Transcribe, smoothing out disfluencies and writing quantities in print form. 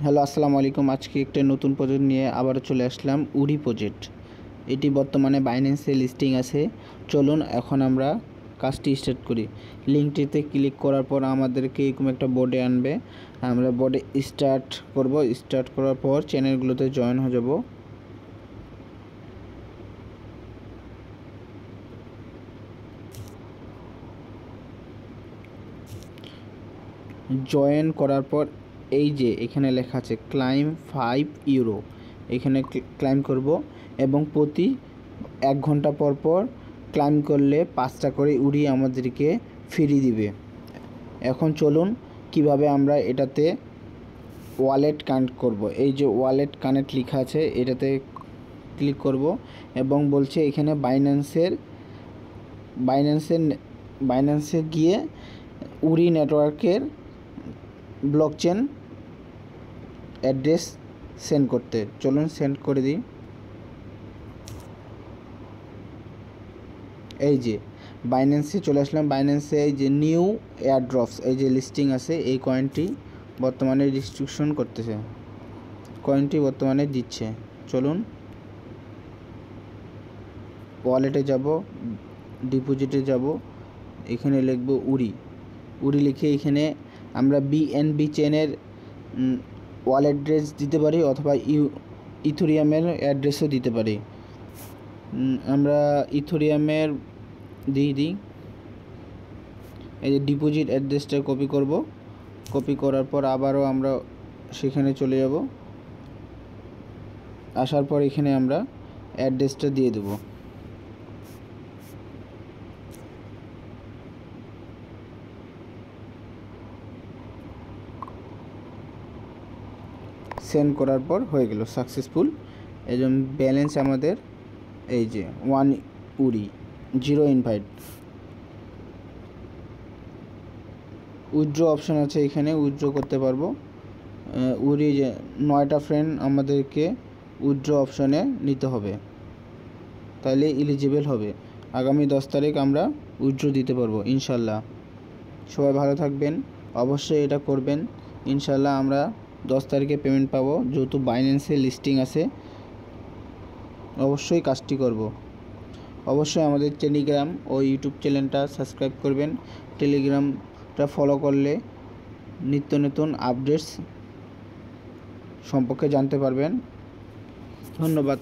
Hello, আসসালামু আলাইকুম। আজকে একটা নতুন প্রজেক্ট নিয়ে আবারও চলে আসলাম, উডি প্রজেক্ট। এটি বর্তমানে বাইন্যান্সে লিস্টিং আছে। চলুন এখন আমরা কাজটি স্টার্ট করি। লিঙ্কটিতে ক্লিক করার পর আমাদেরকে এরকম একটা বোর্ডে আনবে। আমরা বোর্ডে স্টার্ট করব। স্টার্ট করার পর চ্যানেলগুলোতে জয়েন হয়ে যাব। জয়েন করার পর এই যে এখানে লেখা আছে ক্লাইম 5 ইউরো, এখানে ক্লাইম করব এবং প্রতি 1 ঘন্টা পর পর ক্লাইম করলে 5টা করে উড়ি আমাদেরকে ফ্রি দিবে। এখন চলুন কিভাবে আমরা এটাতে ওয়ালেট কানেক্ট করব। এই যে ওয়ালেট কানেক্ট লেখা আছে এটাতে ক্লিক করব এবং বলছে এখানে বাইন্যান্সে গিয়ে উড়ি নেটওয়ার্কের ব্লকচেন অ্যাড্রেস সেন্ড করতে। চলুন সেন্ড করে দিই। এই যে বাইন্যান্সে চলে আসলাম। বাইন্যান্সে এই যে নিউ এয়ারড্রপস এই যে লিস্টিং আছে, এই কয়েনটি বর্তমানে ডিস্ট্রিবিউশন করতেছে, কয়েনটি বর্তমানে দিচ্ছে। চলুন ওয়ালেটে যাব, ডিপোজিটে যাব, এখানে লিখব উড়ি লিখে এখানে আমরা বিএনবি চেনের ওয়ালেট অ্যাড্রেস দিতে পারি অথবা ইথোরিয়ামের অ্যাড্রেসও দিতে পারি। আমরা ইথোরিয়ামের দিই এই যে ডিপোজিট অ্যাড্রেসটা কপি করব। কপি করার পর আবারও আমরা সেখানে চলে যাব। আসার পর এখানে আমরা অ্যাড্রেসটা দিয়ে দেব। সেন্ড করার পর হয়ে গেল সাকসেসফুল। এই জন্য ব্যালেন্স আমাদের এই যে 1 উড়ি, 0 ইনভাইট। উইথড্র অপশান আছে, এখানে উইথড্র করতে পারবো। উড়ি যে 9টা ফ্রেন্ড আমাদেরকে উইথড্র অপশানে নিতে হবে, তাইলে এলিজিবল হবে। আগামী 10 তারিখ আমরা উইথড্র দিতে পারবো ইনশাল্লাহ। সবাই ভালো থাকবেন, অবশ্যই এটা করবেন। ইনশাল্লাহ আমরা 10 তারিখে পেমেন্ট পাবো, যেহেতু বাইন্যান্সে লিস্টিং আছে। অবশ্যই কাজটি করব। অবশ্যই আমাদের টেলিগ্রাম ও ইউটিউব চ্যানেলটা সাবস্ক্রাইব করবেন। টেলিগ্রামটা ফলো করলে নিত্য নতুন আপডেটস সম্পর্কে জানতে পারবেন। ধন্যবাদ।